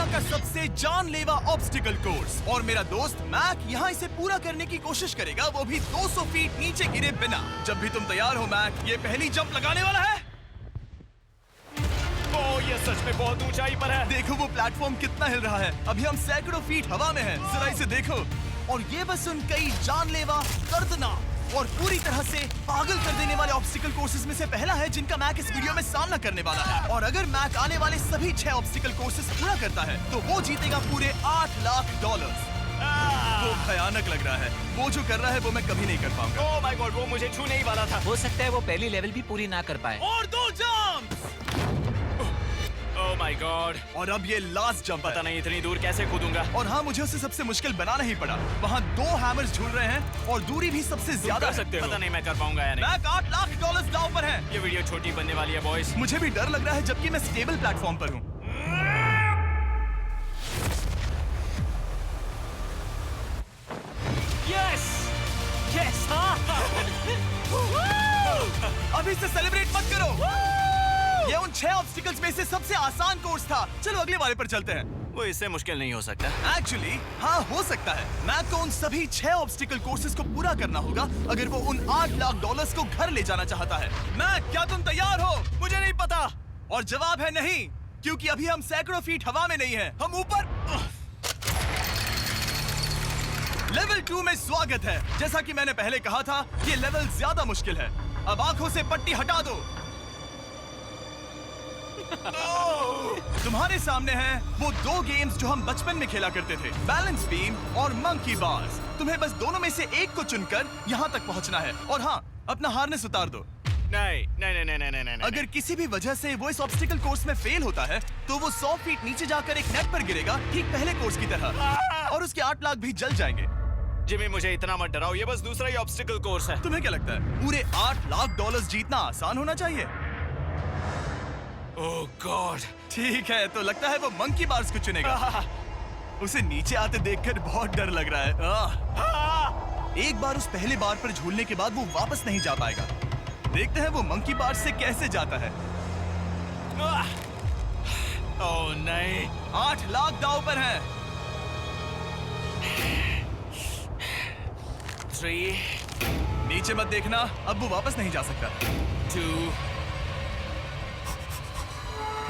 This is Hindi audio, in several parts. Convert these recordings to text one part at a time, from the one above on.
दुनिया का सबसे जानलेवा ऑब्स्टिकल कोर्स और मेरा दोस्त मैक यहाँ इसे पूरा करने की कोशिश करेगा, वो भी 200 फीट नीचे गिरे बिना। जब भी तुम तैयार हो मैक, ये पहली जंप लगाने वाला है। ओह, ये सच में बहुत ऊंचाई पर है। देखो वो प्लेटफॉर्म कितना हिल रहा है। अभी हम सैकड़ों फीट हवा में हैं। जरा इसे देखो। और ये बस उन कई जानलेवा, दर्दनाक और पूरी तरह से पागल कर देने वाले ऑब्स्टिकल कोर्सेज में से पहला है जिनका मैक इस वीडियो में सामना करने वाला है। और अगर मैक आने वाले सभी 6 ऑब्स्टिकल कोर्सेज पूरा करता है तो वो जीतेगा पूरे $8 लाख। वो भयानक लग रहा है। वो जो कर रहा है वो मैं कभी नहीं कर पाऊंगा। ओह माय गॉड, वो मुझे छूने ही वाला था। हो सकता है वो पहली लेवल भी पूरी ना कर पाए। और 2 जंप। Oh my God. और अब ये लास्ट जंप। पता नहीं इतनी दूर कैसे कूदूंगा। और हाँ, मुझे उसे सबसे मुश्किल बनाना ही पड़ा। वहाँ 2 हैमर्स झूल रहे हैं और दूरी भी सबसे ज्यादा कर सकते हो। पता नहीं मैं कर पाऊंगा या नहीं। मैक $8 लाख दांव पर है। ये वीडियो छोटी बनने वाली है बॉयज। मुझे भी डर लग रहा है जबकि मैं स्टेबल प्लेटफॉर्म पर हूँ। Yes yes. अभी से सेलिब्रेट मत करो। ये उन 6 ऑब्स्टिकल्स में से सबसे आसान कोर्स था। चलो अगले वाले पर चलते हैं। वो इससे मुश्किल नहीं हो सकता। एक्चुअली हाँ, हो सकता है। मैक को उन सभी 6 ऑब्स्टिकल कोर्सेज को पूरा करना होगा अगर वो उन $8 लाख को घर ले जाना चाहता है। मैक, क्या तुम तैयार हो? मुझे नहीं पता। और जवाब है नहीं, क्योंकि अभी हम सैकड़ों फीट हवा में नहीं हैं। हम ऊपर। लेवल 2 में स्वागत है। जैसा कि मैंने पहले कहा था, ये लेवल ज्यादा मुश्किल है। अब आंखों से पट्टी हटा दो। तुम्हारे सामने हैं वो 2 गेम्स जो हम बचपन में खेला करते थे, बैलेंस बीम और मंकी बार्स। तुम्हें बस दोनों में से एक को चुनकर यहाँ तक पहुँचना है। और हाँ, अपना हार्नेस उतार दो। नहीं नहीं नहीं नहीं नहीं नहीं। अगर किसी भी वजह से वो इस ऑब्स्टिकल कोर्स में फेल होता है तो वो 100 फीट नीचे जाकर एक नेट पर गिरेगा, ठीक पहले कोर्स की तरह, और उसके 8 लाख भी जल जाएंगे। जिमी, मुझे इतना मत डराओ। ये बस दूसरा ही ऑब्स्टिकल कोर्स है। तुम्हें क्या लगता है पूरे $8 लाख जीतना आसान होना चाहिए? ओह गॉड। ठीक है, तो लगता है वो मंकी बार्स को चुनेगा। उसे नीचे आते देखकर बहुत डर लग रहा है। एक बार उस पहले बार पर झूलने के बाद वो वापस नहीं जा पाएगा। देखते हैं वो मंकी बार्स से कैसे जाता है। ओह नहीं। 8 लाख दांव पर है। 3 नीचे मत देखना, अब वो वापस नहीं जा सकता। 2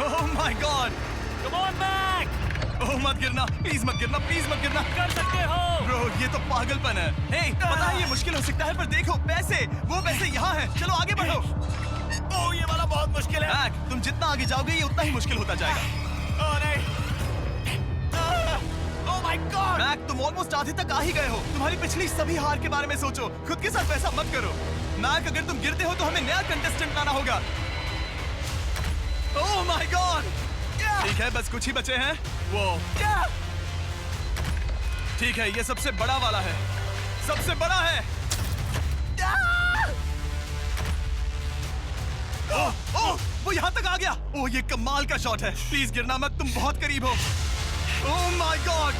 oh my god. Come on Mac. Oh मत गिरना, प्लीज मत गिरना, प्लीज मत गिरना। कर सकते हो। ब्रो, ये तो पागलपन है। हे, पता है ये मुश्किल हो सकता है, पर देखो पैसे, वो पैसे यहाँ हैं। चलो आगे बढ़ो। ओह, ये वाला बहुत मुश्किल है। मैक, तुम जितना आगे जाओगे ये उतना ही मुश्किल होता जाएगा। ओह नहीं। ओह माय गॉड। मैक, तुम ऑलमोस्ट आधे तक आ ही गए हो। तुम्हारी पिछली सभी हार के बारे में सोचो, खुद के साथ वैसा मत करो। मैक, अगर तुम गिरते हो तो हमें नया कंटेस्टेंट लाना होगा। ओह माय गॉड। ठीक है, बस कुछ ही बचे हैं। वो ठीक है, ये सबसे बड़ा वाला है, सबसे बड़ा है। ओह, वो यहाँ तक आ गया। ओह, ये कमाल का शॉट है। प्लीज गिरना मत, तुम बहुत करीब हो। ओह माय गॉड।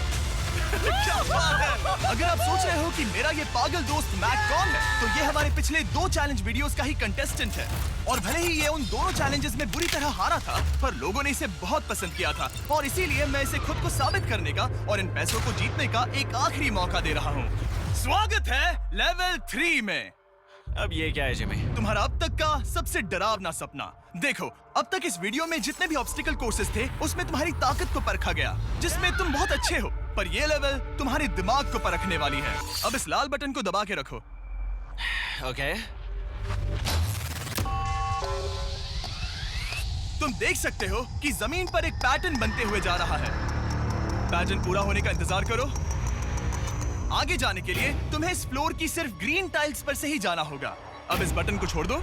क्या बात है। अगर आप सोच रहे हो कि मेरा ये पागल दोस्त मैक कौन है, तो ये हमारे पिछले 2 चैलेंज वीडियोस का ही कंटेस्टेंट है। और भले ही ये उन दोनों चैलेंजेस में बुरी तरह हारा था, पर लोगों ने इसे बहुत पसंद किया था और इसीलिए मैं इसे खुद को साबित करने का और इन पैसों को जीतने का एक आखिरी मौका दे रहा हूँ। स्वागत है लेवल 3 में। अब ये क्या है जिमी? तुम्हारा अब तक का सबसे डरावना सपना। देखो, अब तक इस वीडियो में जितने भी ऑब्स्टिकल कोर्सेज थे उसमें तुम्हारी ताकत को परखा गया, जिसमें तुम बहुत अच्छे हो, पर ये लेवल तुम्हारे दिमाग को परखने वाली है। अब इस लाल बटन को दबा के रखो। ओके। तुम देख सकते हो कि जमीन पर एक पैटर्न बनते हुए जा रहा है। पैटर्न पूरा होने का इंतजार करो। आगे जाने के लिए तुम्हें इस फ्लोर की सिर्फ ग्रीन टाइल्स पर से ही जाना होगा। अब इस बटन को छोड़ दो।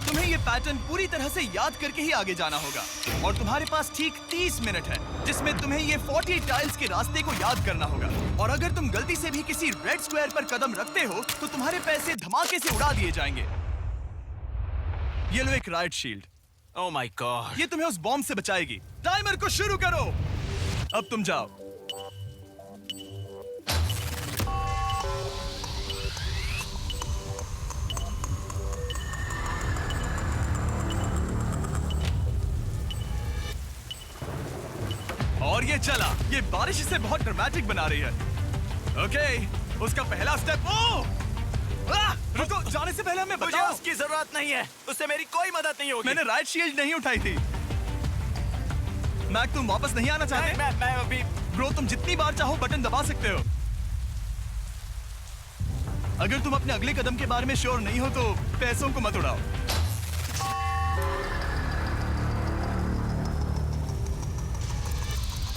तुम्हें ये पैटर्न पूरी तरह से याद करके ही आगे जाना होगा और तुम्हारे पास ठीक 30 मिनट है, जिसमें तुम्हें ये 40 टाइल्स के रास्ते को याद करना होगा। और अगर तुम गलती से भी किसी रेड स्क्वायर पर कदम रखते हो तो तुम्हारे पैसे धमाके से उड़ा दिए जाएंगे। ये लो एक right shield. Oh my God. ये तुम्हें उस बॉम्ब से बचाएगी। टाइमर को शुरू करो। अब तुम जाओ। और ये चला। ये बारिश इसे बहुत ड्रामेटिक बना रही है। ओके, उसका पहला स्टेप। रुको, जाने से पहले हमें मुझे बताओ। उसकी जरूरत नहीं है, उससे मेरी कोई मदद नहीं होगी। मैंने राइट शील्ड नहीं उठाई थी। मैक, तुम वापस नहीं आना चाहते? मैं अभी ब्रो, तुम जितनी बार चाहो बटन दबा सकते हो। अगर तुम अपने अगले कदम के बारे में श्योर नहीं हो तो पैसों को मत उड़ाओ।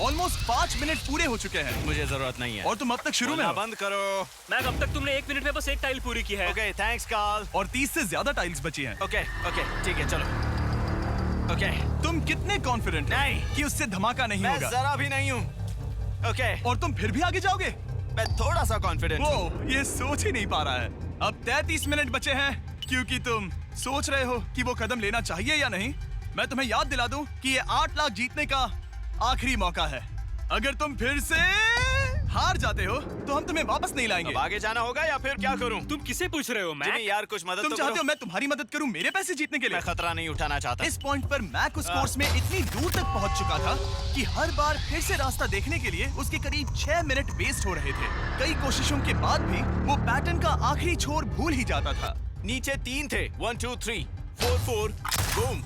ऑलमोस्ट 5 मिनट पूरे हो चुके हैं मुझे जरूरत नहीं है। और तुम अब तक शुरू में बोलना हो। बंद करो। मैक, अब तक तुमने 1 मिनट में बस एक टाइल पूरी की है। Okay, thanks Carl. और 30 से ज्यादा टाइल्स बची हैं। ओके ठीक है, चलो। ओके, तुम कितने कॉन्फिडेंट नहीं। कि उससे धमाका नहीं मैं होगा? जरा भी नहीं हूँ। ओके, और तुम फिर भी आगे जाओगे? मैं थोड़ा सा कॉन्फिडेंट हूँ। वो ये सोच ही नहीं पा रहा है। अब 33 मिनट बचे हैं क्योंकि तुम सोच रहे हो कि वो कदम लेना चाहिए या नहीं। मैं तुम्हें याद दिला दूं कि ये 8 लाख जीतने का आखिरी मौका है। अगर तुम फिर से हार जाते हो तो हम तुम्हें वापस नहीं लाएंगे। अब आगे जाना होगा या फिर क्या करूं? तुम किसे पूछ रहे हो मैक? जिमी यार, कुछ मदद तुम तो चाहते करो। हो मैं तुम्हारी मदद करूं मेरे पैसे जीतने के लिए? मैं खतरा नहीं उठाना चाहता। इस पॉइंट पर मैक उस कोर्स में इतनी दूर तक पहुंच चुका था कि हर बार फिर से रास्ता देखने के लिए उसके करीब 6 मिनट वेस्ट हो रहे थे। कई कोशिशों के बाद भी वो पैटर्न का आखिरी छोर भूल ही जाता था। नीचे 3 थे। 1 2 3 4 4 बूम।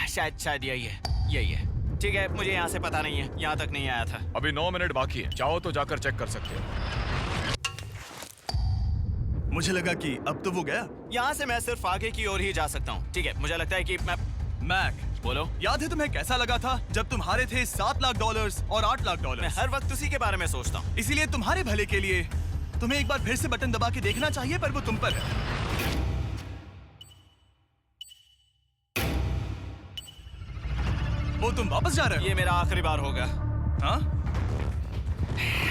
शायद यही है। ठीक है, मुझे यहाँ से पता नहीं है, यहाँ तक नहीं आया था। अभी 9 मिनट बाकी है, चाहो तो जाकर चेक कर सकते हो। मुझे लगा कि अब तो वो गया। यहाँ से मैं सिर्फ आगे की ओर ही जा सकता हूँ। ठीक है, मुझे लगता है कि मैं मैक, बोलो। याद है तुम्हें कैसा लगा था जब तुम हारे थे $7 लाख और $8 लाख? मैं हर वक्त उसी के बारे में सोचता हूँ। इसीलिए तुम्हारे भले के लिए तुम्हें एक बार फिर से बटन दबा के देखना चाहिए, पर वो तुम पर है। वो तुम वापस जा रहे हो? ये मेरा आखिरी बार होगा। हाँ?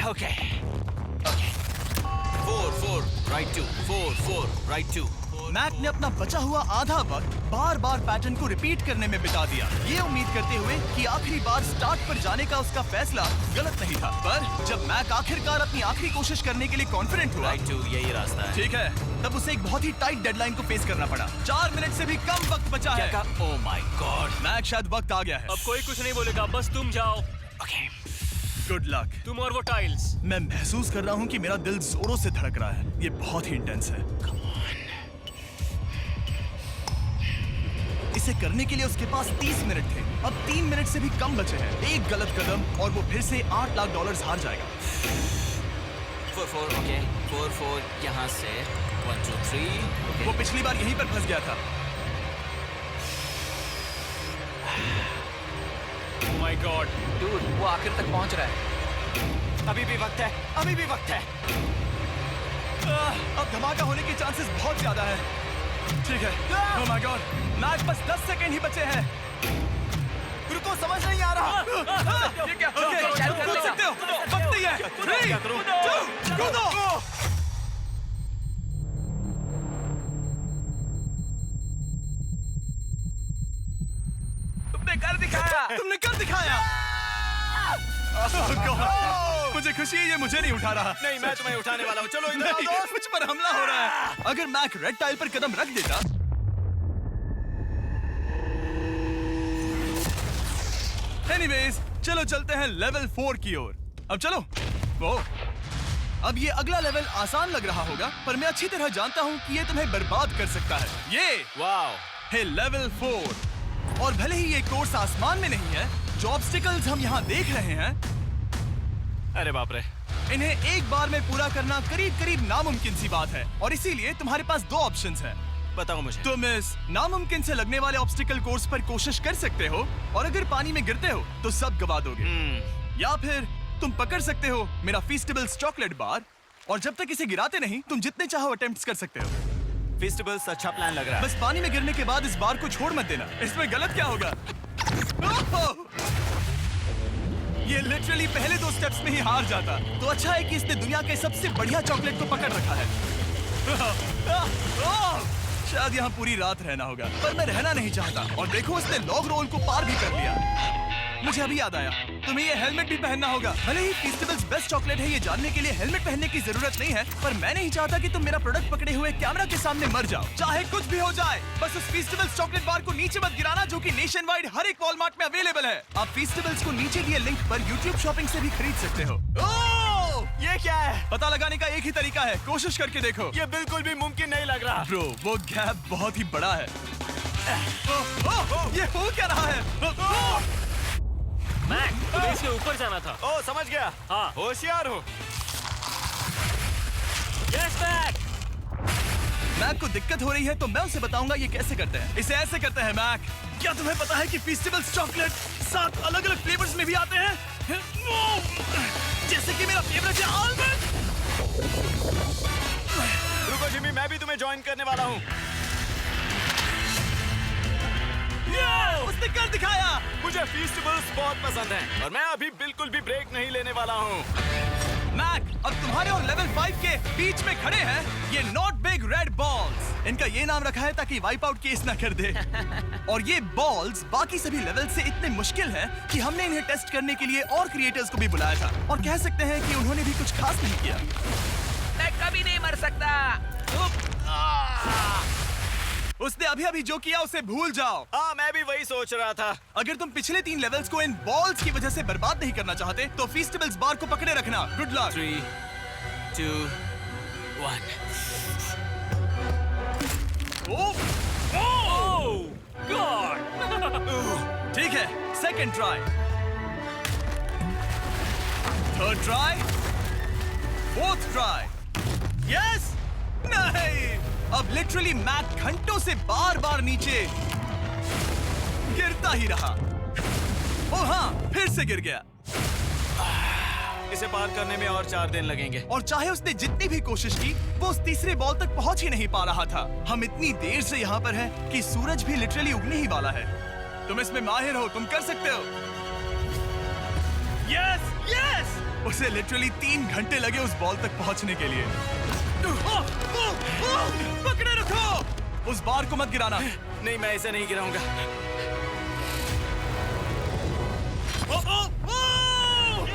Okay 4 right 2 4 right 2। मैक ने अपना बचा हुआ आधा वक्त बार बार पैटर्न को रिपीट करने में बिता दिया, ये उम्मीद करते हुए कि आखिरी बार स्टार्ट पर जाने का उसका फैसला गलत नहीं था। पर जब मैक आखिरकार अपनी आखिरी कोशिश करने के लिए कॉन्फिडेंट हुआ, राइट 2 यही रास्ता है। ठीक है, तब उसे एक बहुत ही टाइट डेडलाइन को फेस करना पड़ा। 4 मिनट से भी कम वक्त बचा है। ओह माय गॉड। मैक, शायद वक्त आ गया है। अब कोई कुछ नहीं बोलेगा, बस तुम जाओ। Okay, good luck. तुम और वो टाइल्स। मैं महसूस कर रहा हूँ कि मेरा दिल जोरों से धड़क रहा है। ये बहुत ही इंटेंस है। इसे करने के लिए उसके पास 30 मिनट थे। अब 3 मिनट से भी कम बचे हैं। एक गलत कदम और वो फिर से $8 लाख हार जाएगा। 4 ओके 4 यहाँ से 1 2 3। वो पिछली बार यहीं पर फंस गया था। ओह माय गॉड। डूड, वो आखिर तक पहुंच रहा है। अभी भी वक्त है। अब धमाका होने के चांसेस बहुत ज्यादा है। ठीक है। ओह माय गॉड, मैक, बस 10 सेकंड ही बचे हैं। रुको, समझ नहीं आ रहा। ये क्या? ओके, कूद सकते हो। वक्त नहीं है। 3 2 कूदो। तुमने कर दिखाया। Oh God, मुझे खुशी है ये मुझे नहीं उठा रहा। नहीं, मैं तुम्हें उठाने वाला हूँ। चलो इधर आओ नहीं, दोस्त। मुझ पर हमला हो रहा है। अगर मैक रेड टाइल पर कदम रख देता, एनीवेज, चलो चलते हैं लेवल 4 की ओर। अब चलो। वो अब ये अगला लेवल आसान लग रहा होगा, पर मैं अच्छी तरह जानता हूँ कि ये तुम्हें बर्बाद कर सकता है। ये वाओ है लेवल 4। और भले ही ये कोर्स आसमान में नहीं है, जो ऑब्स्टिकल्स हम यहाँ देख रहे हैं, अरे बाप रे। इन्हें एक बार में पूरा करना करीब नामुमकिन सी बात है। और इसीलिए तुम्हारे पास 2 ऑप्शंस हैं। बताओ मुझे। तुम इस नामुमकिन से लगने वाले ऑब्स्टिकल कोर्स पर कोशिश कर सकते हो, और अगर पानी में गिरते हो तो सब गवा दोगे। या फिर तुम पकड़ सकते हो मेरा फीस्टेबल्स चॉकलेट बार, और जब तक इसे गिराते नहीं तुम जितने चाहो अटेम्प्ट्स कर सकते हो। फेस्टिवल्स अच्छा प्लान लग रहा है। बस पानी में गिरने के बाद इस बार को छोड़ मत देना। इसमें गलत क्या होगा? ओह! ये लिटरली पहले 2 स्टेप्स में ही हार जाता। तो अच्छा है कि इसने दुनिया के सबसे बढ़िया चॉकलेट को पकड़ रखा है। शायद यहाँ पूरी रात रहना होगा, पर मैं रहना नहीं चाहता। और देखो, उसने लॉग रोल को पार भी कर लिया। मुझे अभी याद आया, तुम्हें ये हेलमेट भी पहनना होगा। भले ही फीस्टिवल्स बेस्ट चॉकलेट है ये जानने के लिए हेलमेट पहनने की जरूरत नहीं है, पर मैं नहीं चाहता कि तुम मेरा प्रोडक्ट पकड़े हुए कैमरा के सामने मर जाओ। चाहे कुछ भी हो जाए, बस उस फीस्टिवल्स चॉकलेट बार को नीचे मत गिराना, जो कि नेशन वाइड हर एक वॉलमार्ट में अवेलेबल है। आप फीस्टिवल्स को नीचे दिए लिंक पर YouTube शॉपिंग से भी खरीद सकते हो। ओह! ये क्या है? पता लगाने का एक ही तरीका है, कोशिश करके देखो। ये बिल्कुल भी मुमकिन नहीं लग रहा। ब्रो, वो गैप बहुत ही बड़ा है। ये हो क्या रहा है? मैक, तुम्हें इसके ऊपर जाना था। ओ, समझ गया। हाँ। होशियार हो। Yes Mac. मैक को दिक्कत हो रही है तो मैं उसे बताऊंगा ये कैसे करते हैं। इसे ऐसे करते हैं मैक। क्या तुम्हें पता है कि फेस्टिवल्स चॉकलेट 7 अलग-अलग फ्लेवर्स में भी आते हैं? जैसे कि मेरा फेवरेट है आलमंड। रुको जिमी, मैं भी तुम्हें ज्वाइन करने वाला हूँ। उसने कर दिखाया। मुझे फेस्टिवल्स बहुत पसंद हैं और मैं अभी बिल्कुल भी ब्रेक नहीं लेने वाला हूँ। मैक, अब तुम्हारे और लेवल 5 के बीच में खड़े हैं ये नॉट बिग रेड बॉल्स। इनका ये नाम रखा है ताकि वाइप आउट केस ना कर दे। और ये बॉल्स बाकी सभी लेवल से इतने मुश्किल हैं कि हमने इन्हें टेस्ट करने के लिए और क्रिएटर्स को भी बुलाया था, और कह सकते हैं कि उन्होंने भी कुछ खास नहीं किया। मैं कभी नहीं मर सकता। उसने अभी जो किया उसे भूल जाओ। हाँ, मैं भी वही सोच रहा था। अगर तुम पिछले 3 लेवल्स को इन बॉल्स की वजह से बर्बाद नहीं करना चाहते तो फेस्टिवल्स बार को पकड़े रखना। Good luck. 3, 2, 1। ओह गॉड। ठीक है, second try, third try, fourth try. Yes, नहीं, अब लिटरली मैक घंटों से बार बार नीचे गिरता ही रहा। ओ हाँ, फिर से गिर गया। इसे पार करने में और 4 दिन लगेंगे। और चाहे उसने जितनी भी कोशिश की, वो उस तीसरे बॉल तक पहुंच ही नहीं पा रहा था। हम इतनी देर से यहाँ पर हैं कि सूरज भी लिटरली उगने ही वाला है। तुम इसमें माहिर हो, तुम कर सकते हो। Yes, yes! उसे लिटरली 3 घंटे लगे उस बॉल तक पहुंचने के लिए। पकड़े रखो, उस बार को मत गिराना। नहीं, मैं इसे नहीं गिराऊंगा।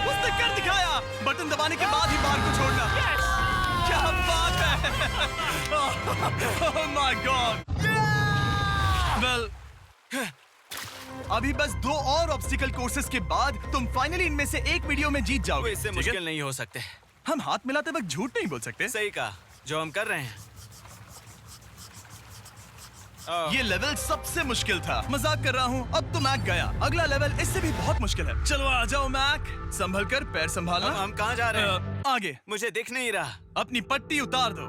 उसने कर दिखाया। बटन दबाने के बाद ही बार को छोड़ना। क्या बात है! Oh my God! Well, अभी बस 2 और ऑब्स्टिकल कोर्सेस के बाद तुम फाइनली इनमें से एक वीडियो में जीत वो जाओगे। इससे ठीक है? मुश्किल नहीं हो सकते। हम हाथ मिलाते वक्त झूठ नहीं बोल सकते। सही कहा, जो हम कर रहे हैं। ये लेवल सबसे मुश्किल था। मजाक कर रहा हूँ। अब तो मैक गया। अगला लेवल इससे भी बहुत मुश्किल है। चलो आ जाओ मैक, संभल कर, पैर संभालना। हम कहाँ जा रहे हैं? आगे। मुझे दिख नहीं रहा। अपनी पट्टी उतार दो।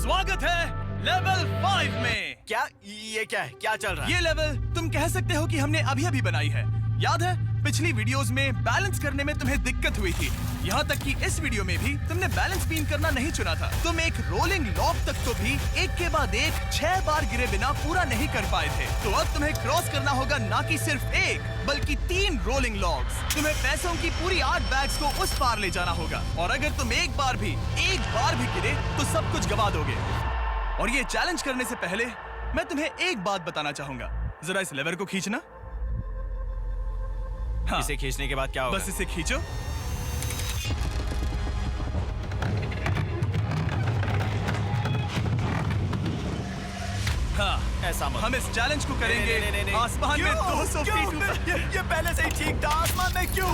स्वागत है लेवल 5 में। क्या? ये क्या है? क्या चल रहा है? ये लेवल तुम कह सकते हो कि हमने अभी बनाई है। याद है पिछली वीडियोस में बैलेंस करने में तुम्हें दिक्कत हुई थी। यहाँ तक कि इस वीडियो में भी तुमने बैलेंस बीन करना नहीं चुना था। तुम एक रोलिंग लॉक तक तो भी एक के बाद एक 6 बार गिरे बिना पूरा नहीं कर पाए थे। तो अब तुम्हें क्रॉस करना होगा ना कि सिर्फ एक, बल्कि 3 रोलिंग लॉक्स। तुम्हें पैसों की पूरी 8 बैग्स को उस पार ले जाना होगा, और अगर तुम एक बार भी गिरे तो सब कुछ गवा दोगे। और ये चैलेंज करने से पहले मैं तुम्हें एक बात बताना चाहूंगा। जरा इस लेवर को खींचना। हाँ, इसे खींचने के बाद क्या होगा? बस इसे खींचो। हाँ, ऐसा मत। हम इस चैलेंज को करेंगे नहीं। आसमान में क्यों? 200 क्यों? फीट ऊपर। ये पहले से ही ठीक था। आसमान में क्यों?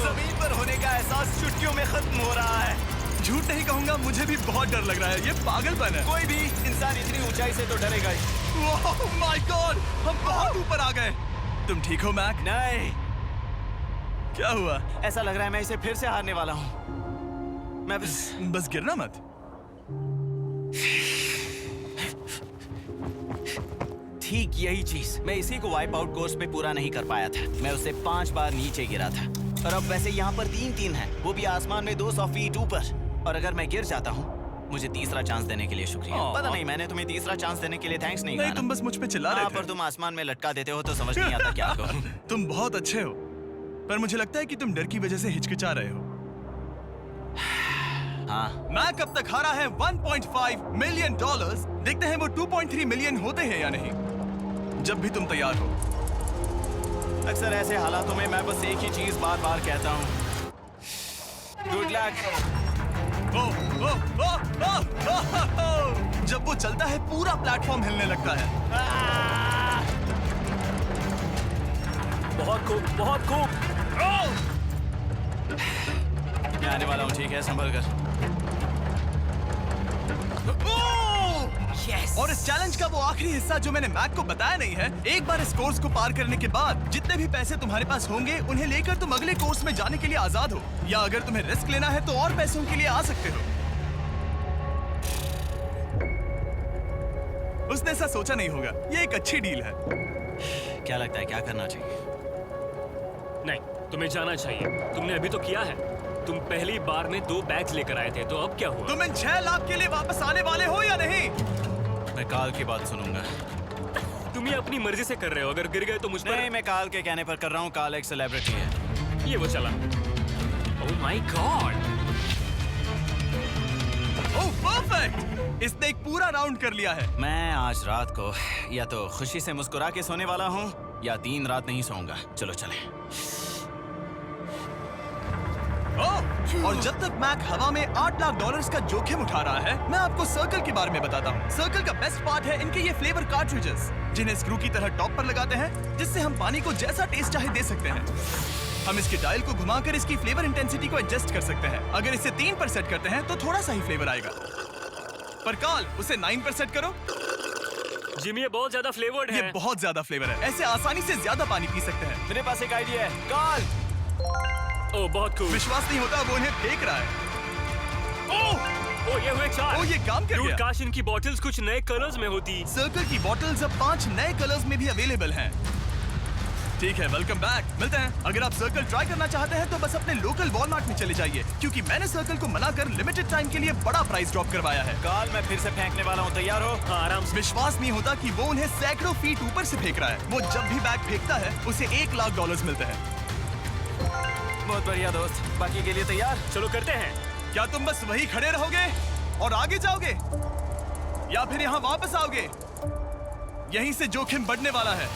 जमीन पर होने का एहसास चुटकियों में खत्म हो रहा है। झूठ नहीं कहूंगा, मुझे भी बहुत डर लग रहा है। ये पागलपन है। कोई भी इंसान इतनी ऊंचाई से तो डरेगा ही। ओह माय गॉड, हम बहुत ऊपर आ गए। तुम ठीक हो मैक? नहीं, क्या हुआ? ऐसा लग रहा है मैं इसे फिर से हारने वाला हूँ। मैं बस गिरना मत। ठीक यही चीज मैं इसी को वाइप आउट कोर्स पे पूरा नहीं कर पाया था। मैं उससे 5 बार नीचे गिरा था, और अब वैसे यहाँ पर 3 है, वो भी आसमान में 200 फीट ऊपर। और अगर मैं गिर जाता हूँ, मुझे तीसरा चांस देने के लिए शुक्रिया। पता नहीं, मैंने तुम्हें तीसरा चांस देने के लिए थैंक्स नहीं कहा नहीं, ना। तुम बस मुझ पे चिल्ला रहे थे। पर तुम आसमान में लटका देते हो तो समझ नहीं आता क्या करूं। तुम बहुत अच्छे हो, पर मुझे लगता है कि तुम डर की वजह से हिचकिचा रहे हो। हाँ, मैक अब तक हारा है $1.5 मिलियन। देखते हैं वो 2.3 मिलियन होते हैं या नहीं। जब भी तुम तैयार हो। अक्सर ऐसे हालातों में मैं बस एक ही चीज बार बार कहता हूँ, गुड लक। ओ, ओ, ओ, ओ, ओ, ओ, ओ। जब वो चलता है पूरा प्लेटफॉर्म हिलने लगता है। बहुत खूब, बहुत खूब। मैं आने वाला हूँ, ठीक है, संभल कर। Yes. और इस चैलेंज का वो आखिरी हिस्सा जो मैंने मैक को बताया नहीं है, एक बार इस कोर्स को पार करने के बाद जितने भी पैसे तुम्हारे पास होंगे उन्हें लेकर तुम अगले कोर्स में जाने के लिए आजाद हो, या अगर तुम्हें रिस्क लेना है तो और पैसों के लिए आ सकते हो। उसने ऐसा सोचा नहीं होगा, ये एक अच्छी डील है। क्या लगता है क्या करना चाहिए? नहीं, तुम्हें जाना चाहिए। तुमने अभी तो किया है। तुम पहली बार में 2 बैग्स लेकर आए थे, तो अब क्या हुआ? तुम इन 6 लाख के लिए वापस आने वाले हो या नहीं? मैं काल की बात सुनूंगा। तुम ये अपनी मर्जी से कर रहे हो। अगर गिर गए तो मुझ पर। नहीं, मैं काल के कहने पर कर रहा हूँ। काल एक सेलिब्रिटी है। ये वो चला। ओह माय गॉड। Oh perfect! इसने एक पूरा राउंड कर लिया है। मैं आज रात को या तो खुशी से मुस्कुरा के सोने वाला हूँ या 3 रात नहीं सोऊंगा। चलो चलें। और जब तक मैक हवा में $8 लाख का जोखिम उठा रहा है, मैं आपको सर्कल के बारे में बताता हूँ। सर्कल का बेस्ट पार्ट है इनके ये फ्लेवर कार्ट्रिजेस, जिन्हें स्क्रू की तरह टॉप पर लगाते हैं, जिससे हम पानी को जैसा टेस्ट चाहे दे सकते हैं। हम इसके डायल को घुमाकर इसकी फ्लेवर इंटेंसिटी को एडजस्ट कर सकते हैं। अगर इसे 3 पर सेट करते हैं तो थोड़ा सा ही फ्लेवर आएगा, पर काल उसे 9 पर सेट करो। जिमी, ये बहुत ज्यादा फ्लेवर्ड ये है। बहुत ज्यादा फ्लेवर है, ऐसे आसानी से ज्यादा पानी पी सकते हैं। मेरे पास एक आइडिया है। काल, ओह बहुत खूब। विश्वास नहीं होता, वो उन्हें फेंक रहा है। ओह ये हुए 4। ओह, ये काम कर Dude, गया। काश इनकी बॉटल्स कुछ नए कलर्स में होती। सर्कल की बॉटल्स अब 5 नए कलर्स में भी अवेलेबल हैं। ठीक है, वेलकम बैक। मिलते हैं। अगर आप सर्कल ट्राई करना चाहते हैं तो बस अपने लोकल वॉलमार्ट में चले जाइए, क्योंकि मैंने सर्कल को मना कर लिमिटेड टाइम के लिए बड़ा प्राइस ड्रॉप करवाया है। काल, मैं फिर से फेंकने वाला हूँ। तैयार हो? हाँ, आराम से। विश्वास नहीं होता कि वो उन्हें सैकड़ों फीट ऊपर से फेंक रहा है। वो जब भी बैग फेंकता है उसे $1 लाख मिलते हैं। बहुत बढ़िया दोस्त, बाकी के लिए तैयार? चलो करते हैं। क्या तुम बस वही खड़े रहोगे और आगे जाओगे, या फिर यहाँ वापस आओगे? यहीं से जोखिम बढ़ने वाला है।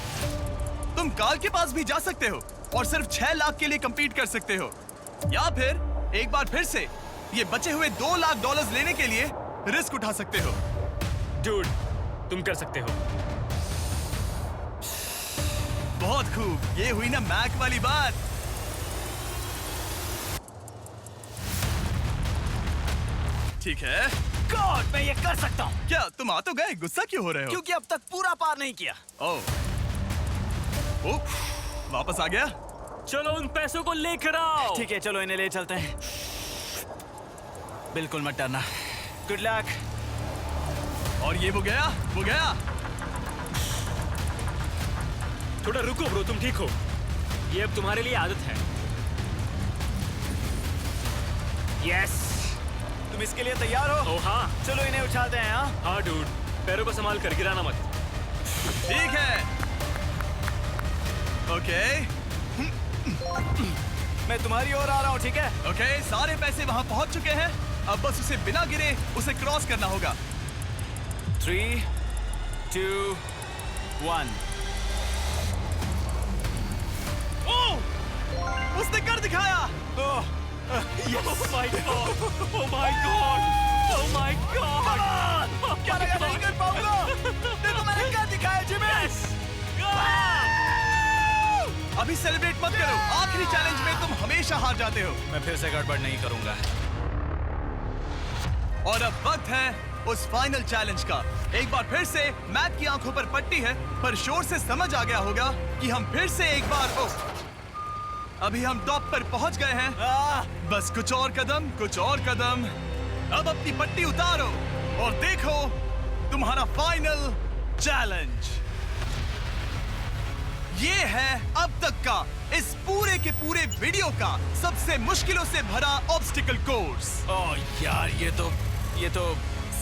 तुम काल के पास भी जा सकते हो और सिर्फ 6 लाख के लिए compete कर सकते हो, या फिर एक बार फिर से ये बचे हुए $2 लाख लेने के लिए रिस्क उठा सकते हो। डूड, तुम कर सकते हो। बहुत खूब, ये हुई ना मैक वाली बात। ठीक है। गॉड, मैं ये कर सकता हूँ। क्या तुम आ तो गए, गुस्सा क्यों हो रहे हो? क्योंकि अब तक पूरा पार नहीं किया। ओह, वापस आ गया। चलो उन पैसों को लेकर आओ। ठीक है, चलो इन्हें ले चलते हैं। बिल्कुल मत डरना। Good luck. और ये वो गया, वो गया। थोड़ा रुको ब्रो, तुम ठीक हो? ये अब तुम्हारे लिए आदत है। यस। तुम इसके लिए तैयार हो? ओह हाँ। चलो इन्हें उछालते हैं। हाँ, हाँ डूड, पैरों को संभाल कर, गिराना मत। ठीक है। ओके मैं तुम्हारी ओर आ रहा हूँ, ठीक है? ओके, सारे पैसे वहां पहुंच चुके हैं। अब बस उसे बिना गिरे उसे क्रॉस करना होगा। 3, 2, 1। ओह, उसने कर दिखाया। ओह, Oh my god! Oh my god! Oh my god! क्या लगा नहीं कर पाऊंगा? देखो मैंने क्या दिखाया जिमी। अभी सेलिब्रेट मत करो, आखिरी चैलेंज में तुम हमेशा हार जाते हो। मैं फिर से गड़बड़ नहीं करूंगा। और अब वक्त है उस फाइनल चैलेंज का। एक बार फिर से मैट की आंखों पर पट्टी है, पर शोर से समझ आ गया होगा कि हम फिर से एक बार अभी हम टॉप पर पहुंच गए हैं। बस कुछ और कदम, कुछ और कदम। अब अपनी पट्टी उतारो और देखो तुम्हारा फाइनल चैलेंज। ये है अब तक का इस पूरे के पूरे वीडियो का सबसे मुश्किलों से भरा ऑब्स्टिकल कोर्स। ओह यार, ये तो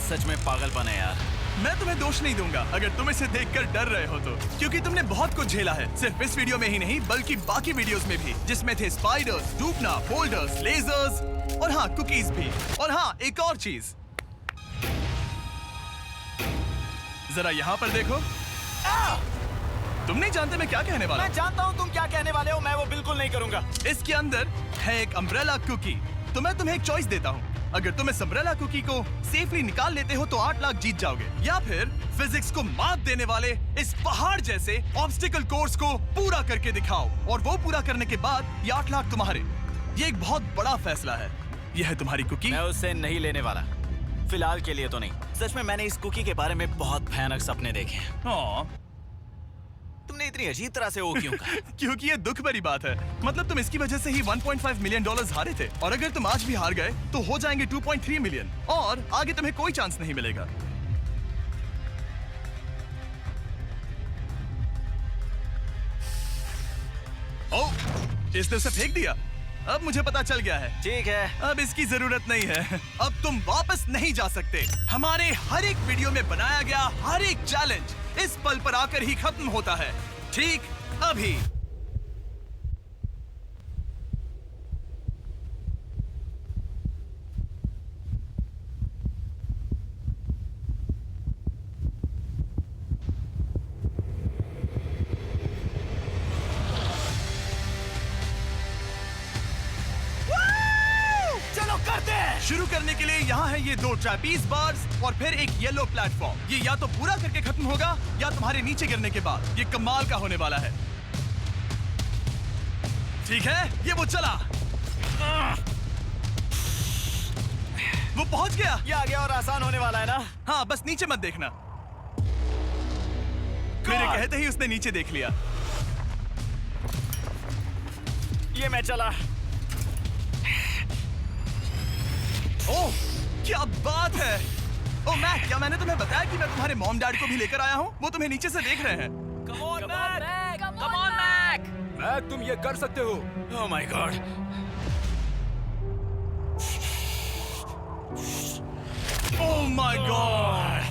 सच में पागलपन है यार। मैं तुम्हें दोष नहीं दूंगा अगर तुम इसे देखकर डर रहे हो तो, क्योंकि तुमने बहुत कुछ झेला है, सिर्फ इस वीडियो में ही नहीं बल्कि बाकी वीडियोस में भी, जिसमें थे स्पाइडर्स, डूबना, बोल्डर्स, लेजर्स और हाँ कुकीज भी। और हाँ, एक और चीज, जरा यहाँ पर देखो। तुम नहीं जानते मैं क्या कहने वाला मैं जानता हूँ तुम क्या कहने वाले हो, मैं वो बिल्कुल नहीं करूंगा। इसके अंदर है एक अम्ब्रेला कुकी। तो मैं तुम्हें एक चॉइस देता हूँ। अगर तुम इस अम्ब्रेला कुकी को सेफली निकाल लेते हो तो 8 लाख जीत जाओगे, या फिर फिजिक्स को मात देने वाले इस पहाड़ जैसे ऑब्स्टिकल कोर्स को पूरा करके दिखाओ, और वो पूरा करने के बाद ये 8 लाख तुम्हारे। ये एक बहुत बड़ा फैसला है। ये है तुम्हारी कुकी। मैं उससे नहीं लेने वाला, फिलहाल के लिए तो नहीं। सच में मैंने इस कुकी के बारे में बहुत भयानक सपने देखे हैं। हाँ, तुमने इतनी अजीब तरह से वो क्यों कहा? क्योंकि ये दुख भरी बात है। मतलब तुम इसकी वजह से ही 1.5 मिलियन डॉलर्स हारे थे, और अगर तुम आज भी हार गए तो हो जाएंगे 2.3 मिलियन, और आगे तुम्हें कोई चांस नहीं मिलेगा। ओह, इसने उसे फेंक दिया। अब मुझे पता चल गया है। ठीक है, अब इसकी जरूरत नहीं है। अब तुम वापस नहीं जा सकते। हमारे हर एक वीडियो में बनाया गया हर एक चैलेंज इस पल पर आकर ही खत्म होता है। ठीक अभी। चलो करते हैं। शुरू करने के लिए यहाँ है ये 2 ट्रैपीज बार्स और फिर एक येलो प्लेटफॉर्म। ये या तो पूरा करके खत्म होगा या तुम्हारे नीचे गिरने के बाद। ये कमाल का होने वाला है। ठीक है, ये वो चला। वो पहुंच गया। ये आगे और आसान होने वाला है ना? हाँ, बस नीचे मत देखना। मेरे कहते ही उसने नीचे देख लिया। ये मैं चला। ओह, क्या बात है। ओह मैक, क्या मैंने तुम्हें बताया कि मैं तुम्हारे मॉम डैड को भी लेकर आया हूँ? वो तुम्हें नीचे से देख रहे हैं। कम ऑन मैक। मैक, तुम ये कर सकते हो। ओह my God. Oh my God.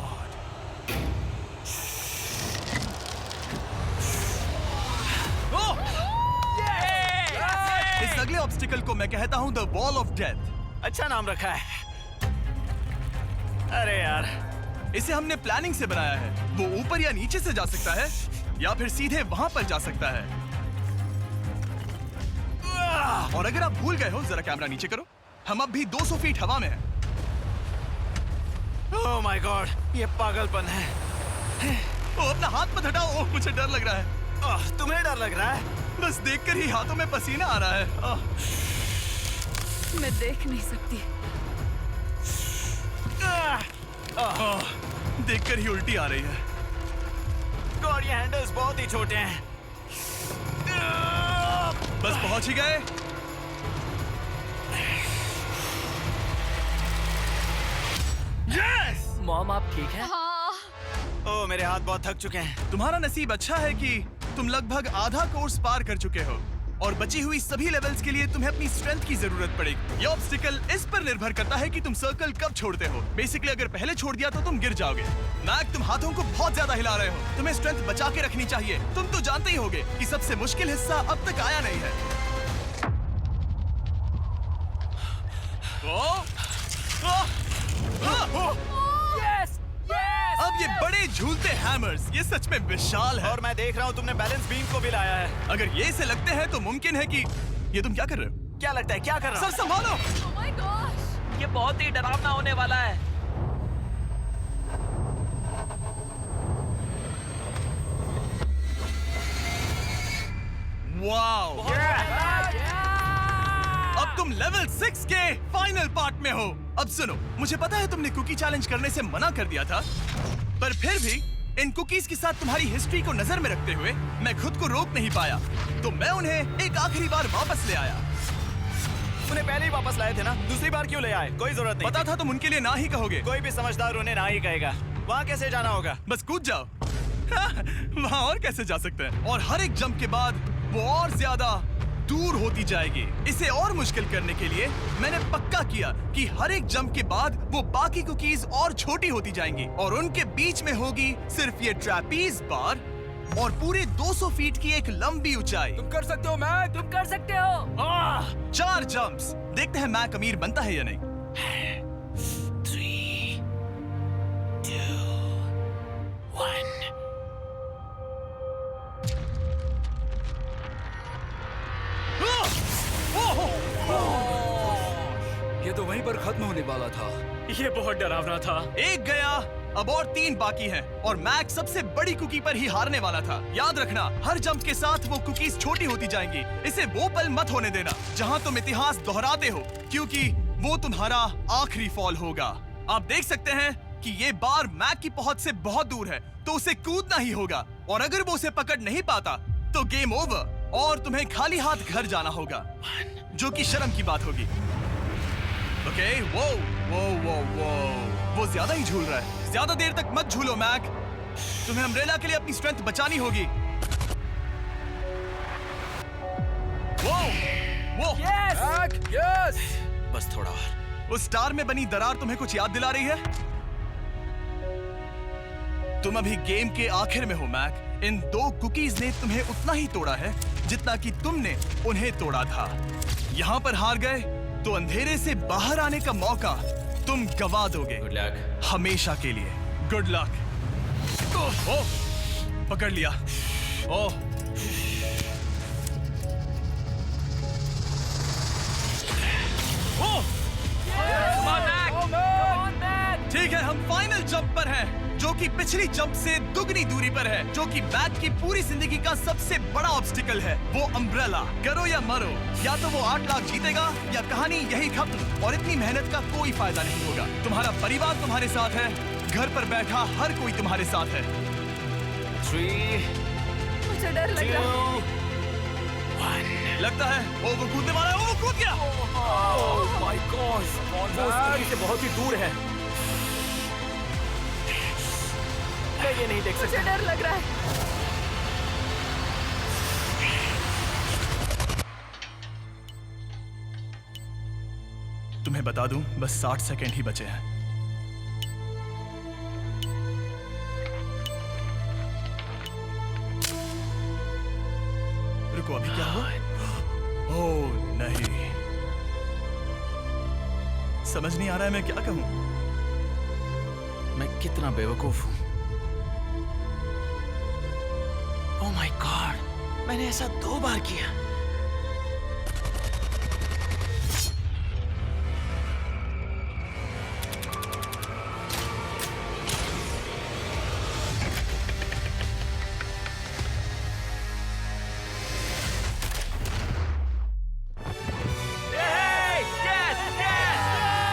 इस अगले ऑब्स्टिकल को मैं कहता हूँ द वॉल ऑफ डेथ। अच्छा नाम रखा है। अरे यार, इसे हमने प्लानिंग से बनाया है। वो ऊपर या नीचे से जा सकता है, या फिर सीधे वहां पर जा सकता है। और अगर आप भूल गए हो, जरा कैमरा नीचे करो। हम अब भी 200 फीट हवा में हैं। ओह माय गॉड, ये पागलपन है। ओ, अपना हाथ मत हटाओ। ओह, मुझे डर लग रहा है। ओह, तुम्हें डर लग रहा है? बस देखकर ही हाथों में पसीना आ रहा है। मैं देख नहीं सकती। देखकर ही उल्टी आ रही है। गॉड, ये हैंडल्स बहुत ही छोटे हैं। बस पहुंच ही गए। यस! मॉम, आप ठीक है? हाँ। ओह, मेरे हाथ बहुत थक चुके हैं। तुम्हारा नसीब अच्छा है कि तुम लगभग आधा कोर्स पार कर चुके हो, और बची हुई सभी लेवल्स के लिए तुम्हें अपनी स्ट्रेंथ की जरूरत पड़ेगी। ये ऑब्स्टिकल इस पर निर्भर करता है कि तुम सर्कल कब छोड़ते हो। बेसिकली अगर पहले छोड़ दिया तो तुम गिर जाओगे। मैक, तुम हाथों को बहुत ज्यादा हिला रहे हो। तुम्हें स्ट्रेंथ बचा के रखनी चाहिए। तुम तो जानते ही होगे कि सबसे मुश्किल हिस्सा अब तक आया नहीं है। Yes, yes. अब ये बड़े झूलते हैमर्स, ये सच में विशाल है। और मैं देख रहा हूँ तुमने बैलेंस बीम को भी लाया है। अगर ये इसे लगते हैं तो मुमकिन है कि ये तुम क्या कर रहे हो? क्या लगता है, क्या कर रहा सर संभालो। Oh my gosh! ये बहुत ही डरावना होने वाला है। वाओ! अब तुम लेवल 6 के फाइनल पार्ट में हो। अब सुनो, मुझे पता है तुमने कुकी चैलेंज करने से मना कर दिया था, पर फिर भी इन कुकीज के साथ तुम्हारी हिस्ट्री को नजर में रखते हुए मैं खुद को रोक नहीं पाया, तो मैं उन्हें एक आखिरी बार वापस ले आया। उन्हें पहले ही वापस लाए थे ना, दूसरी बार क्यों ले आए? कोई जरूरत नहीं। पता था तुम उनके लिए ना ही कहोगे। कोई भी समझदार उन्हें ना ही कहेगा। वहाँ कैसे जाना होगा? बस कूद जाओ। वहाँ और कैसे जा सकते हैं? और हर एक जंप के बाद वो और ज्यादा दूर होती जाएगी। इसे और मुश्किल करने के लिए मैंने पक्का किया कि हर एक जंप के बाद वो बाकी कुकीज और छोटी होती जाएंगी, और उनके बीच में होगी सिर्फ ये ट्रैपीज बार और पूरे 200 फीट की एक लंबी ऊंचाई। तुम कर सकते हो मैक। तुम कर सकते हो। 4 जंप्स। देखते हैं मैक अमीर बनता है या नहीं। 3, 2, 1। तो वहीं पर खत्म होने वाला था। ये बहुत डरावना था। एक गया, अब और 3 बाकी हैं और मैक सबसे बड़ी कुकी पर ही हारने वाला था। याद रखना, हर जंप के साथ वो कुकीज छोटी होती जाएंगी। इसे वो पल मत होने देना जहां तुम इतिहास दोहराते हो, क्योंकि वो तुम्हारा आखिरी फॉल होगा। आप देख सकते हैं कि ये बार मैक की पहुंच से बहुत दूर है, तो उसे कूदना ही होगा। और अगर वो उसे पकड़ नहीं पाता तो गेम ओवर और तुम्हें खाली हाथ घर जाना होगा, जो कि शर्म की बात होगी। ओके, वो ज्यादा ही झूल रहा है। ज्यादा देर तक मत झूलो मैक, तुम्हें अम्ब्रेला के लिए अपनी स्ट्रेंथ बचानी होगी। वो मैक, यस! बस थोड़ा और। उस स्टार में बनी दरार तुम्हें कुछ याद दिला रही है? तुम अभी गेम के आखिर में हो मैक। इन 2 कुकीज ने तुम्हें उतना ही तोड़ा है जितना कि तुमने उन्हें तोड़ा था। यहाँ पर हार गए तो अंधेरे से बाहर आने का मौका तुम गवा दोगे। Good luck. हमेशा के लिए। Good luck. ओह, पकड़ लिया। ओह, ओह, ठीक है, हम फाइनल जंप पर हैं, जो कि पिछली जंप से दुगनी दूरी पर है, जो कि मैक की पूरी जिंदगी का सबसे बड़ा ऑब्स्टिकल है। वो अम्ब्रेला। करो या मरो, या तो वो 8 लाख जीतेगा या कहानी यही खत्म और इतनी मेहनत का कोई फायदा नहीं होगा। तुम्हारा परिवार तुम्हारे साथ है, घर पर बैठा हर कोई तुम्हारे साथ है। 3, मुझे डर लग रहा है। 2, 1। लगता है वो कूदने वाला है। वो कूद गया। ओह माय गॉड! वो स्टोरी से बहुत ही दूर है। मैं ये नहीं देख मुझे सकता। डर लग रहा है। तुम्हें बता दूं, बस 60 सेकंड ही बचे हैं। रुको, अभी क्या हुआ? ओह नहीं, समझ नहीं आ रहा है मैं क्या कहूं। मैं कितना बेवकूफ हूँ। ओह माय गॉड, मैंने ऐसा 2 बार किया।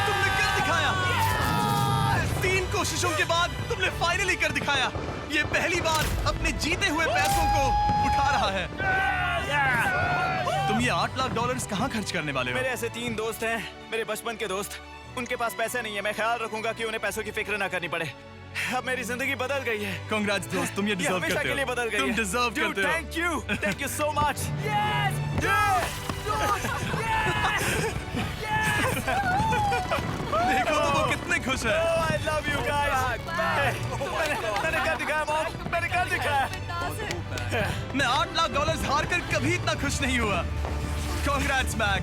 तुमने कर दिखाया। 3 कोशिशों के बाद तुमने फाइनली कर दिखाया। ये पहली बार अपने जीते हुए पैसों को उठा रहा है। तुम ये $8 लाख कहाँ खर्च करने वाले हो? मेरे ऐसे 3 दोस्त हैं, मेरे बचपन के दोस्त। उनके पास पैसे नहीं है। मैं ख्याल रखूंगा कि उन्हें पैसों की फिक्र ना करनी पड़े। अब मेरी जिंदगी बदल गई है। कांग्रेस दोस्त, तुम ये डिजर्व हमेशा करते के हो। लिए बदल गई तुम है। डिजर्व करते हो। Thank you so much. देखो तो वो कितने खुश है। I love you guys. मैंने कर दिखाया मॉम, मैंने कर दिखाया। मैं $8 लाख हार कर कभी इतना खुश नहीं हुआ। कांग्रेस मैक।